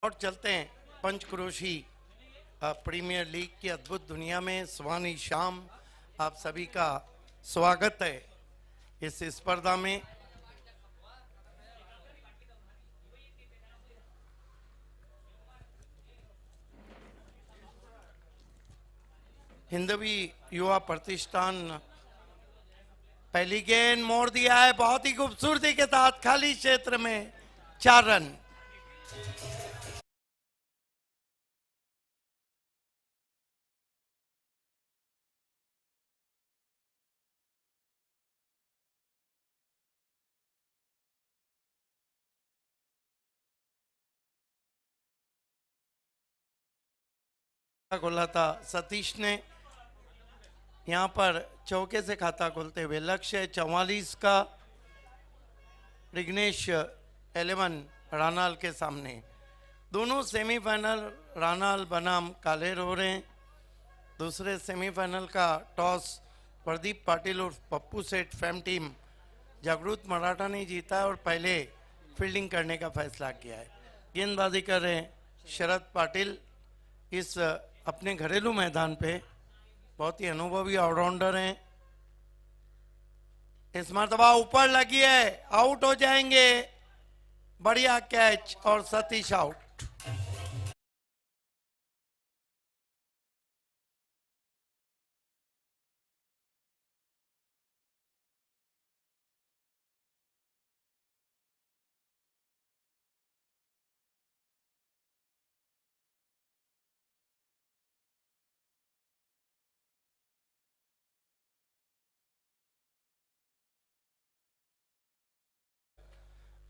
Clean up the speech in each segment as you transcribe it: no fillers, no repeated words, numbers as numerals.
और चलते हैं पंचक्रोशी प्रीमियर लीग की अद्भुत दुनिया में। सुहानी शाम, आप सभी का स्वागत है इस स्पर्धा में। हिंदवी युवा प्रतिष्ठान पहली गेंद मोड़ दिया है बहुत ही खूबसूरती के साथ, खाली क्षेत्र में 4 रन। खोला था सतीश ने, यहां पर चौके से खाता खोलते हुए। लक्ष्य 44 का रिग्नेश 11 रानाल के सामने। दोनों सेमीफाइनल रानाल बनाम कालेर हो रहे हैं। दूसरे सेमीफाइनल का टॉस प्रदीप पाटिल और पप्पू सेठ फैम टीम जागृत मराठा ने जीता और पहले फील्डिंग करने का फैसला किया है। गेंदबाजी कर रहे हैं शरद पाटिल। इस अपने घरेलू मैदान पे बहुत ही अनुभवी ऑलराउंडर हैं। इस मरतबा ऊपर लगी है, आउट हो जाएंगे। बढ़िया कैच और सतीश आउट।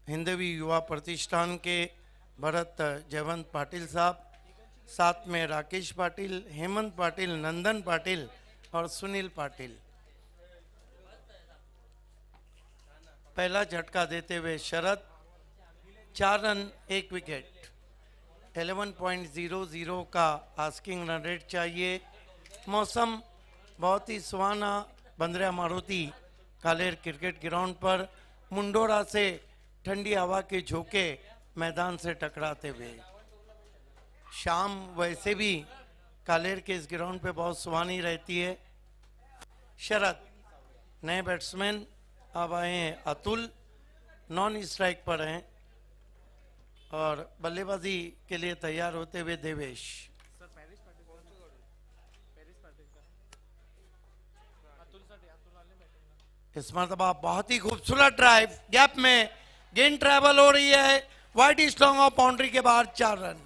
हिंदवी युवा प्रतिष्ठान के भरत जयवंत पाटिल साहब, साथ में राकेश पाटिल, हेमंत पाटिल, नंदन पाटिल और सुनील पाटिल। पहला झटका देते हुए शरद, 4 रन 1 विकेट। 11.00 का आस्किंग रन रेट चाहिए। मौसम बहुत ही सुहाना। बंदरिया मारुति कालेर क्रिकेट ग्राउंड पर मुंडोरा से ठंडी हवा के झोंके मैदान से टकराते हुए। शाम वैसे भी कालेर के इस ग्राउंड पे बहुत सुहानी रहती है। शरद नए बैट्समैन अब आए हैं। अतुल नॉन स्ट्राइक पर हैं और बल्लेबाजी के लिए तैयार होते हुए देवेश। इस मरतबा बहुत ही खूबसूरत ड्राइव, गैप में गेंद ट्रैवल हो रही है। वाइड स्ट्रॉन्ग ऑफ बाउंड्री के बाद 4 रन।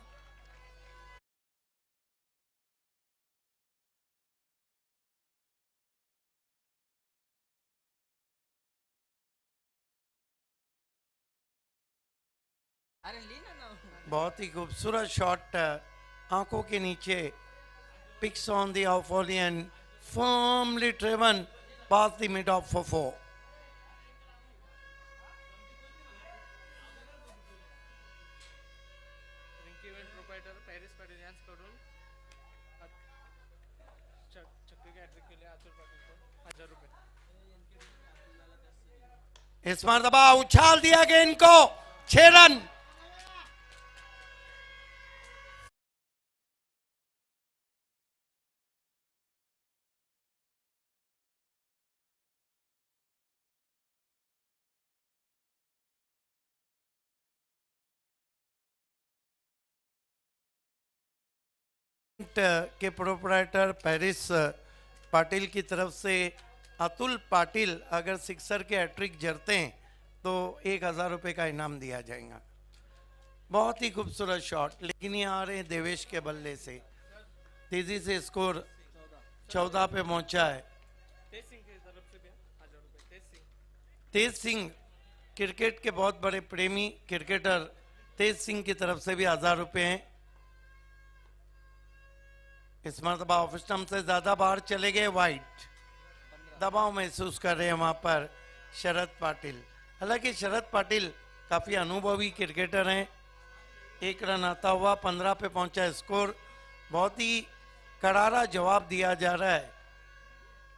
बहुत ही खूबसूरत शॉट, आंखों के नीचे, picks on the off volley and firmly driven past the mid off for 4. इस मरतबा उछाल दिया गेंद को, 6 रन। के प्रोपराइटर पेरिस पाटिल की तरफ से अतुल पाटिल अगर सिक्सर के हैट्रिक जरते हैं तो 1000 रुपये का इनाम दिया जाएगा। बहुत ही खूबसूरत शॉट, लेकिन ये आ रहे हैं देवेश के बल्ले से। तेजी से स्कोर 14 पे पहुंचा है। तेज सिंह क्रिकेट के बहुत बड़े प्रेमी क्रिकेटर तेज सिंह की तरफ से भी 1000 रुपये हैं। इस मरतबा ऑफ स्टंप से ज्यादा बाहर चले गए, वाइड। दबाव महसूस कर रहे हैं वहां पर शरद पाटिल। हालांकि शरद पाटिल काफी अनुभवी क्रिकेटर हैं। 1 रन आता हुआ 15 पे पहुंचा स्कोर। बहुत ही करारा जवाब दिया जा रहा है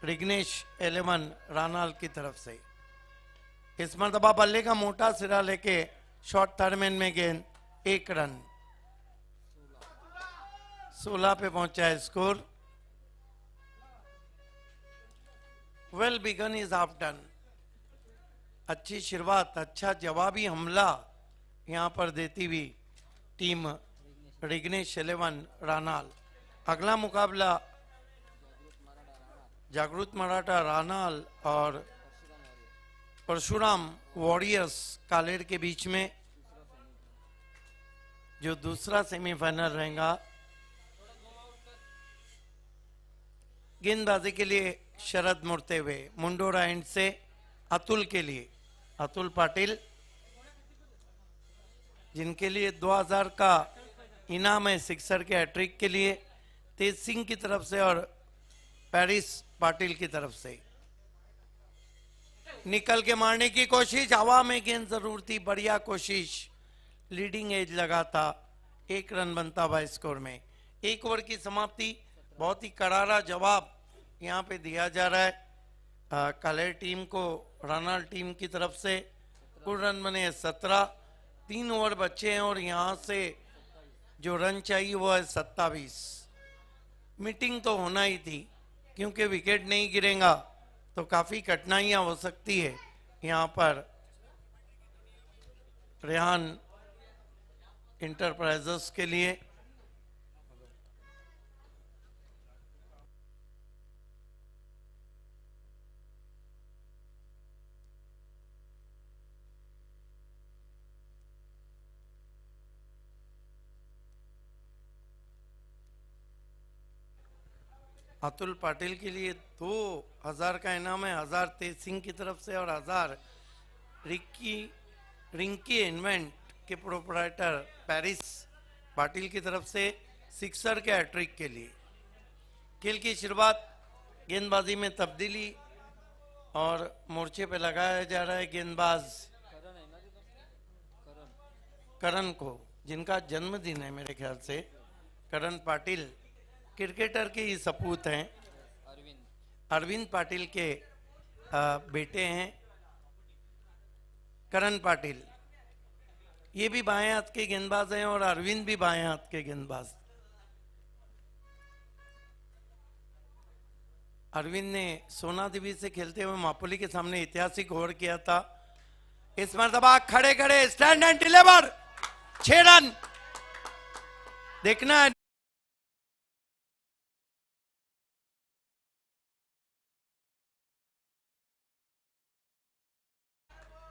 रिग्नेश 11 रानाल की तरफ से। इस मरतबा बल्ले का मोटा सिरा लेके शॉर्ट थर्डमैन में गेंद, 1 रन। 16 पे पहुंचा है score. Well begun is half done. अच्छी शुरुआत, अच्छा जवाबी हमला यहां पर देती हुई टीम रिग्नेश 11 रानाल। अगला मुकाबला जागृत मराठा रानाल और परशुराम वॉरियर्स कालेर के बीच में, जो दूसरा सेमीफाइनल रहेगा। गेंदबाजी के लिए शरद मुड़ते हुए मुंडोरा एंड से अतुल के लिए, अतुल पाटिल, जिनके लिए 2000 का इनाम है सिक्सर के हैट्रिक के लिए, तेज सिंह की तरफ से और पेरिस पाटिल की तरफ से। निकल के मारने की कोशिश, हवा में गेंद जरूर थी, बढ़िया कोशिश, लीडिंग एज लगा था, 1 रन बनता हुआ स्कोर में। 1 ओवर की समाप्ति, बहुत ही करारा जवाब यहाँ पे दिया जा रहा है कालेर टीम को रानाल टीम की तरफ से। कुल रन बने 17, 3 ओवर बचे हैं और यहाँ से जो रन चाहिए वो है 27। मीटिंग तो होना ही थी, क्योंकि विकेट नहीं गिरेगा तो काफी कठिनाइयां हो सकती है यहाँ पर रेहान इंटरप्राइजेस के लिए। अतुल पाटिल के लिए 2000 का इनाम है, 1000 तेज सिंह की तरफ से और 1000 रिंकी इन्वेंट के प्रोपराइटर पेरिस पाटिल की तरफ से सिक्सर के हैट्रिक के लिए। खेल की शुरुआत, गेंदबाजी में तब्दीली और मोर्चे पे लगाया जा रहा है गेंदबाज करण को, जिनका जन्मदिन है मेरे ख्याल से। करण पाटिल क्रिकेटर के ही सपूत हैं, अरविंद पाटिल के बेटे हैं करण पाटिल। ये भी बाएं हाथ के गेंदबाज हैं और अरविंद भी बाएं हाथ के गेंदबाज। अरविंद ने सोना देवी से खेलते हुए मापोली के सामने ऐतिहासिक ओवर किया था। इस मरतबा खड़े खड़े स्टैंड एंड डिलीवर, 6 रन। देखना है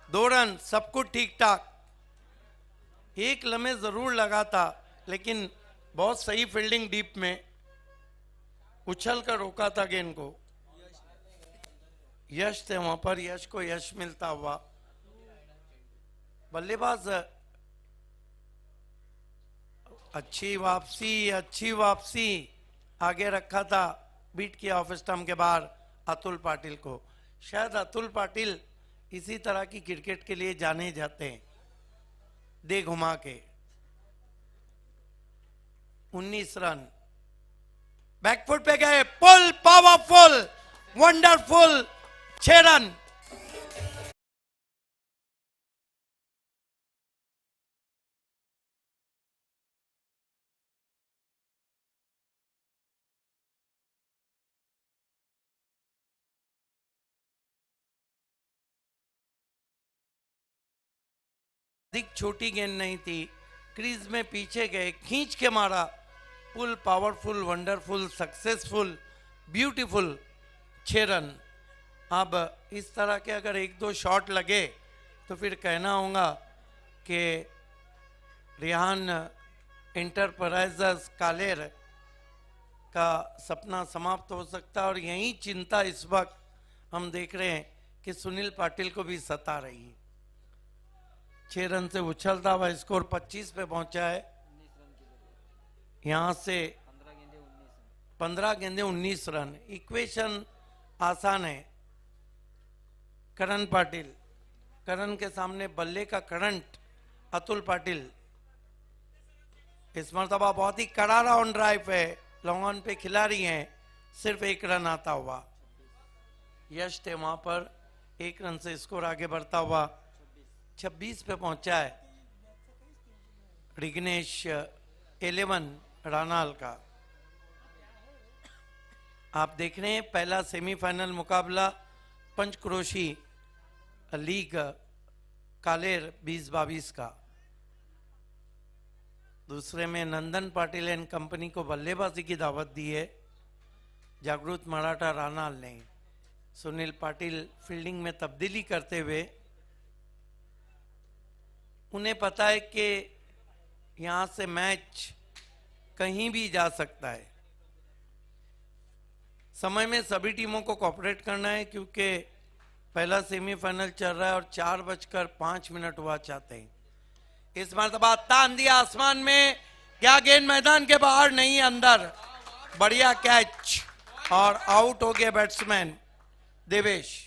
2 रन, सब कुछ ठीक ठाक। 1 लम्हे जरूर लगा था, लेकिन बहुत सही फील्डिंग डीप में उछल कर रोका था गेंद को। यश थे वहां पर, यश को यश मिलता हुआ। बल्लेबाज अच्छी वापसी आगे रखा था, बीट किया ऑफ स्टंप के बाहर अतुल पाटिल को। शायद अतुल पाटिल इसी तरह की क्रिकेट के लिए जाने जाते हैं, दे घुमा के। 19 रन, बैकफुट पे गए, पुल पावरफुल, वंडरफुल, 6 रन। अधिक छोटी गेंद नहीं थी, क्रीज में पीछे गए, खींच के मारा, pull powerful, wonderful, successful, beautiful, 6 run. अब इस तरह के अगर 1-2 शॉट लगे तो फिर कहना होगा कि रेहान इंटरप्राइजेस कालेर का सपना समाप्त हो सकता है। और यही चिंता इस वक्त हम देख रहे हैं कि सुनील पाटिल को भी सता रही है। 6 रन से उछलता हुआ स्कोर 25 पे पहुंचा है। यहां से 15 गेंदे 19 रन। इक्वेशन आसान है। करण पाटिल, करण के सामने बल्ले का करंट अतुल पाटिल। इस मरतबा बहुत ही करारा ऑन ड्राइव है, लॉन्ग ऑन पे खिलाड़ी हैं, सिर्फ 1 रन आता हुआ। यश थे वहां पर, 1 रन से स्कोर आगे बढ़ता हुआ 26 पे पहुंचा है रिग्नेश 11 रानाल का। आप देख रहे हैं पहला सेमीफाइनल मुकाबला पंचक्रोशी लीग कालेर 2022 का। दूसरे में नंदन पाटिल एंड कंपनी को बल्लेबाजी की दावत दी है जागृत मराठा रानाल ने। सुनील पाटिल फील्डिंग में तब्दीली करते हुए, उन्हें पता है कि यहां से मैच कहीं भी जा सकता है। समय में सभी टीमों को कोऑपरेट करना है क्योंकि पहला सेमीफाइनल चल रहा है और 4:05 हुआ चाहते हैं। इस मरतबा तान दिया आसमान में, क्या गेंद मैदान के बाहर नहीं अंदर, बढ़िया कैच और आउट हो गया बैट्समैन देवेश।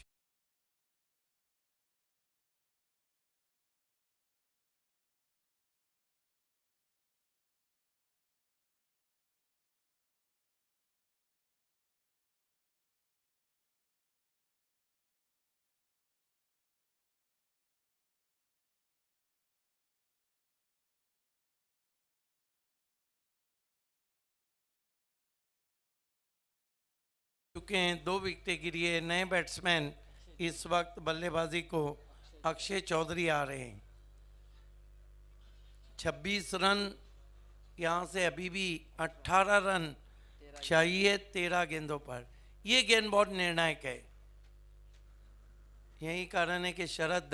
चुके हैं, 2 विकेटें गिरी है। नए बैट्समैन इस वक्त बल्लेबाजी को अक्षय चौधरी आ रहे हैं। 26 रन, यहां से अभी भी 18 रन चाहिए 13 गेंदों पर। यह गेंद बहुत निर्णायक है। यही कारण है कि शरद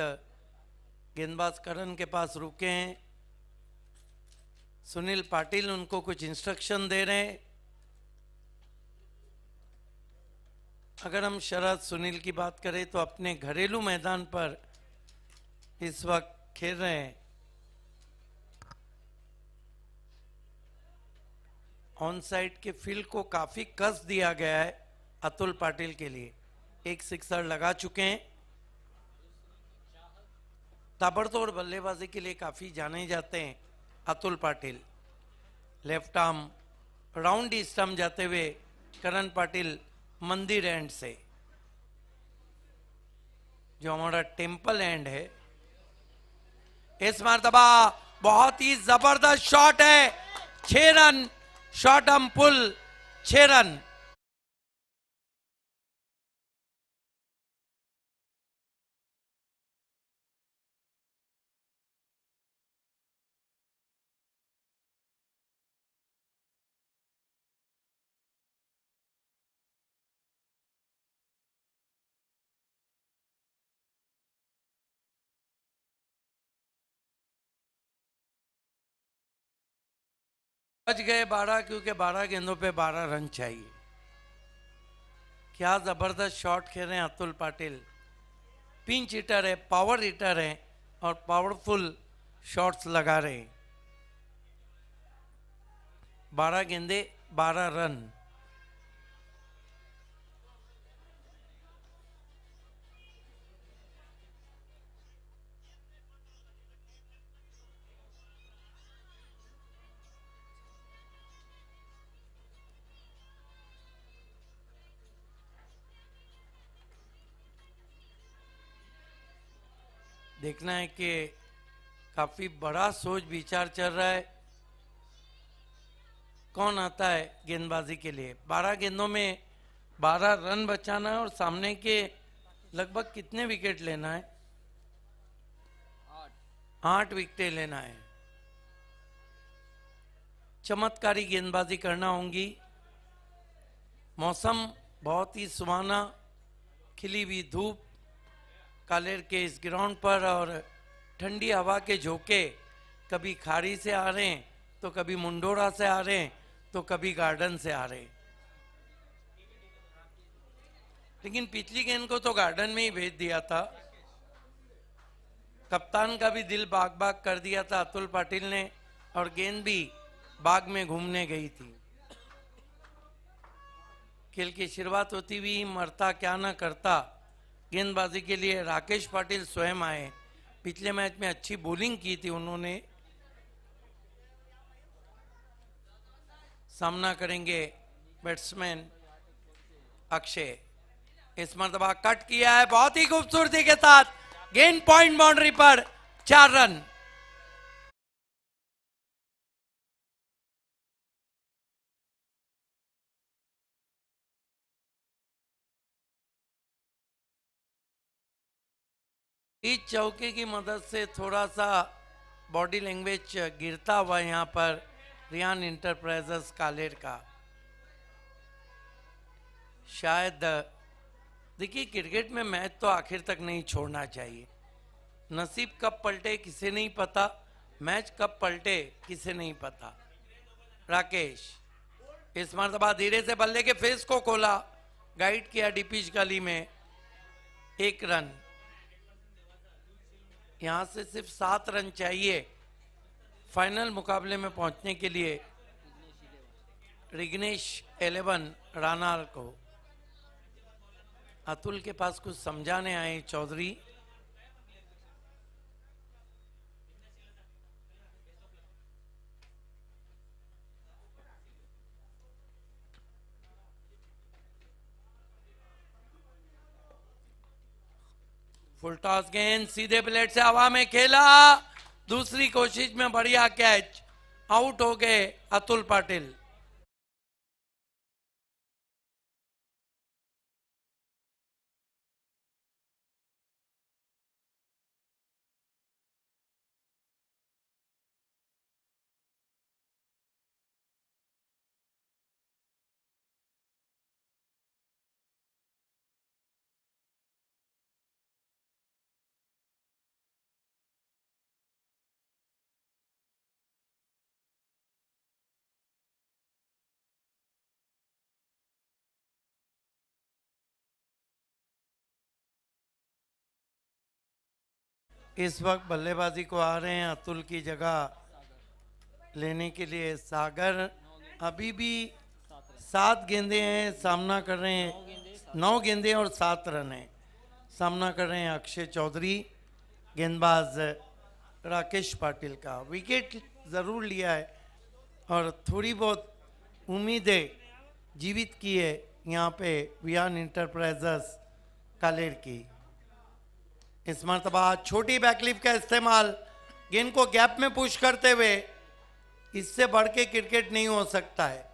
गेंदबाज करण के पास रुके हैं। सुनील पाटिल उनको कुछ इंस्ट्रक्शन दे रहे हैं। अगर हम शरद सुनील की बात करें तो अपने घरेलू मैदान पर इस वक्त खेल रहे हैं। ऑन साइड के फील्ड को काफी कस दिया गया है अतुल पाटिल के लिए। एक सिक्सर लगा चुके हैं। ताबड़तोड़ बल्लेबाजी के लिए काफी जाने जाते हैं Atul Patil. Left arm round stump जाते हुए करण पाटिल मंदिर एंड से, जो हमारा टेम्पल एंड है। इस मरतबा बहुत ही जबरदस्त शॉट है, 6 रन, शॉट हम पुल 6 रन। बच गए 12 क्योंकि 12 गेंदों पे 12 रन चाहिए। क्या जबरदस्त शॉट खेल रहे हैं अतुल पाटिल। पिंच हिटर है, पावर हिटर है और पावरफुल शॉट्स लगा रहे हैं। 12 गेंदे 12 रन। देखना है कि काफी बड़ा सोच विचार चल रहा है, कौन आता है गेंदबाजी के लिए। 12 गेंदों में 12 रन बचाना है और सामने के लगभग कितने विकेट लेना है? 8 विकेटें लेना है। चमत्कारी गेंदबाजी करना होगी। मौसम बहुत ही सुहाना, खिली हुई धूप कालेर के इस ग्राउंड पर और ठंडी हवा के झोंके कभी खाड़ी से आ रहे हैं तो कभी मुंडोरा से आ रहे हैं तो कभी गार्डन से आ रहे हैं। लेकिन पिछली गेंद को तो गार्डन में ही भेज दिया था। कप्तान का भी दिल बाग बाग कर दिया था अतुल पाटिल ने, और गेंद भी बाग में घूमने गई थी। खेल की शुरुआत होती हुई मरता क्या ना करता, गेंदबाजी के लिए राकेश पाटिल स्वयं आए। पिछले मैच में अच्छी बॉलिंग की थी उन्होंने। सामना करेंगे बैट्समैन अक्षय। इस मरतबा कट किया है बहुत ही खूबसूरती के साथ, गेंद पॉइंट बाउंड्री पर 4 रन। इस चौके की मदद से थोड़ा सा बॉडी लैंग्वेज गिरता हुआ यहाँ पर रियान इंटरप्राइजेस कालेर का। शायद देखिए, क्रिकेट में मैच तो आखिर तक नहीं छोड़ना चाहिए। नसीब कब पलटे किसे नहीं पता, मैच कब पलटे किसे नहीं पता। राकेश इस मरतबा धीरे से बल्ले के फेस को खोला, गाइड किया डीपीच गली में, 1 रन। यहां से सिर्फ 7 रन चाहिए फाइनल मुकाबले में पहुंचने के लिए रिग्नेश 11 रानाल को। अतुल के पास कुछ समझाने आए चौधरी। फुल टॉस गेंद सीधे प्लेट से हवा में खेला, दूसरी कोशिश में बढ़िया कैच, आउट हो गए अतुल पाटिल। इस वक्त बल्लेबाजी को आ रहे हैं अतुल की जगह लेने के लिए सागर। अभी भी 7 गेंदे हैं, सामना कर रहे हैं 9 गेंदे और 7 रन है। सामना कर रहे हैं अक्षय चौधरी, गेंदबाज राकेश पाटिल का। विकेट ज़रूर लिया है और थोड़ी बहुत उम्मीदें जीवित की है यहाँ पे रियान इंटरप्राइजेस कालेर की। इस मरतबा छोटी बैकलिप का इस्तेमाल, गेंद को गैप में पुश करते हुए। इससे बढ़ के क्रिकेट नहीं हो सकता है।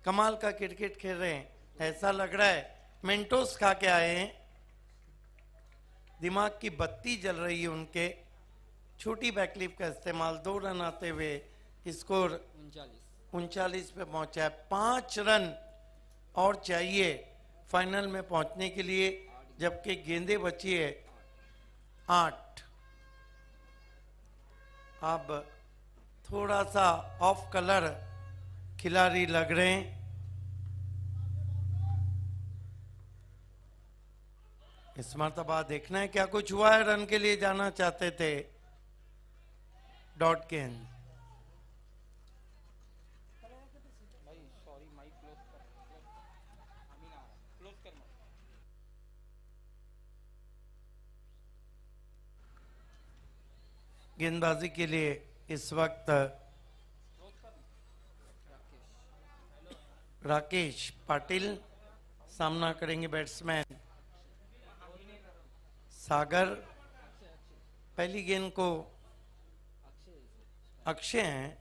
कमाल का क्रिकेट खेल रहे हैं, ऐसा लग रहा है मेंटोस खा के आए हैं। दिमाग की बत्ती जल रही है उनके। छोटी बैकलिप का इस्तेमाल, 2 रन आते हुए स्कोर 39 पे पहुंचा है। 5 रन और चाहिए फाइनल में पहुंचने के लिए, जबकि गेंदे बची है 8। अब थोड़ा सा ऑफ कलर खिलाड़ी लग रहे हैं। इस मरतबा देखना है क्या कुछ हुआ है। रन के लिए जाना चाहते थे डॉट गेंद। गेंदबाजी के लिए इस वक्त राकेश पाटिल, सामना करेंगे बैट्समैन सागर। पहली गेंद को अक्षय हैं।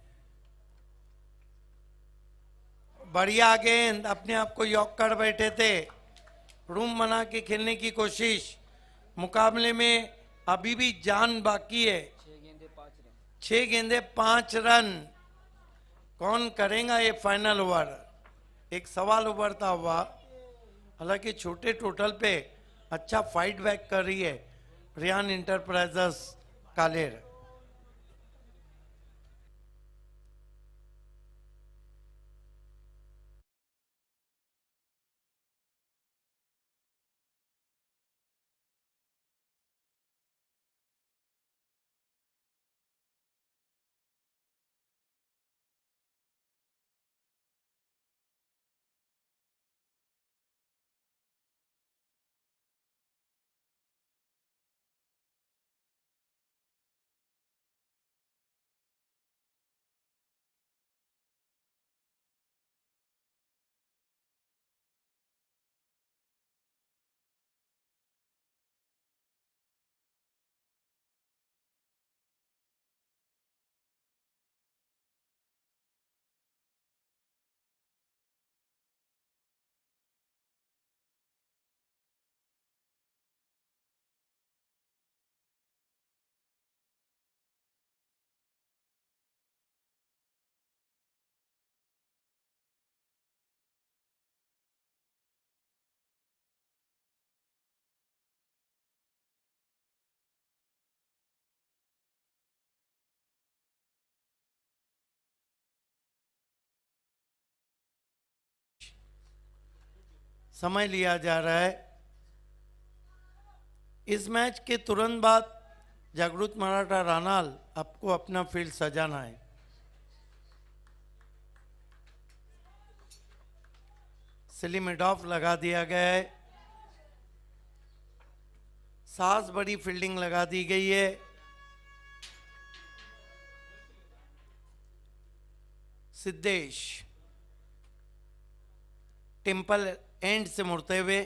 बढ़िया गेंद, अपने आप को यॉक कर बैठे थे। रूम बना के खेलने की कोशिश। मुकाबले में अभी भी जान बाकी है। 6 गेंदे 5 रन। कौन करेगा ये फाइनल ओवर, एक सवाल उभरता हुआ। हालांकि छोटे टोटल पे अच्छा फाइट बैक कर रही है रियान इंटरप्राइजेस कालेर। समय लिया जा रहा है। इस मैच के तुरंत बाद जागृत मराठा रानाल आपको अपना फील्ड सजाना है। स्लिमिट ऑफ लगा दिया गया है। सास बड़ी फील्डिंग लगा दी गई है। सिद्धेश टेम्पल एंड से मुड़ते हुए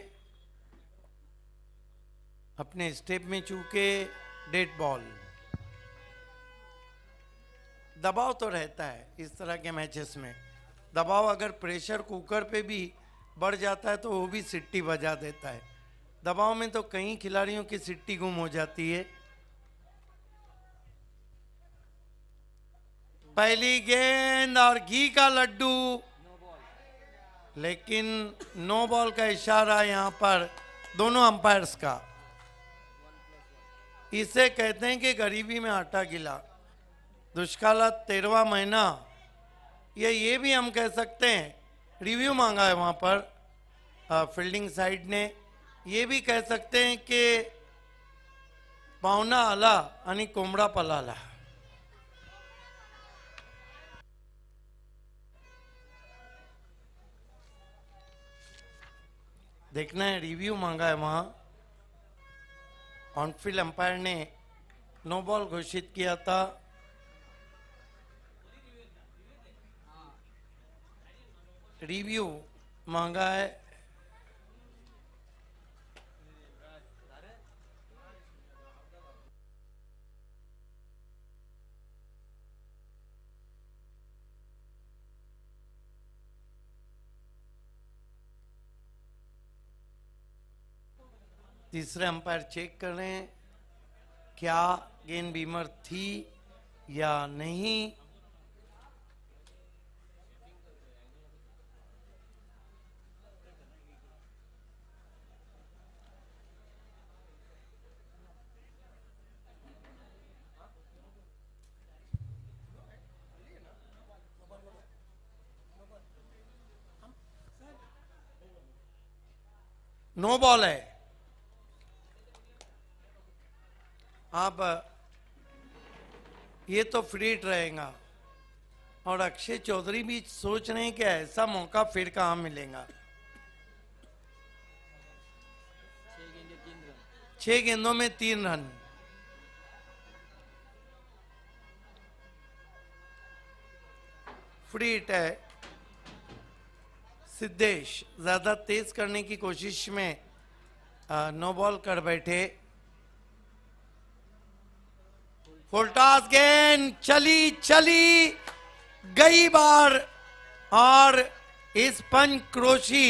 अपने स्टेप में चूके डेड बॉल। दबाव तो रहता है इस तरह के मैचेस में। दबाव अगर प्रेशर कुकर पे भी बढ़ जाता है तो वो भी सिट्टी बजा देता है। दबाव में तो कई खिलाड़ियों की सिट्टी गुम हो जाती है। पहली गेंद और घी का लड्डू, लेकिन नो बॉल का इशारा यहां पर दोनों अंपायर्स का। इसे कहते हैं कि गरीबी में आटा गिला, दुष्काल 13वां महीना, ये भी हम कह सकते हैं। रिव्यू मांगा है वहां पर फील्डिंग साइड ने। ये भी कह सकते हैं कि पावना आला आणि कोंबडा पलाला। देखना है, रिव्यू मांगा है वहां। ऑनफील्ड अंपायर ने नो बॉल घोषित किया था। रिव्यू मांगा है। तीसरे अंपायर चेक कर रहे हैं क्या गेंद बीमर थी या नहीं। नो बॉल है। अब ये तो फ्रीट रहेगा और अक्षय चौधरी भी सोच रहे हैं कि ऐसा मौका फिर कहां मिलेगा। 6 गेंदों में 3 रन। फ्रीट है। सिद्धेश ज्यादा तेज करने की कोशिश में नो बॉल कर बैठे। फुलटॉस गेंद चली गई बार और इस पंचक्रोशी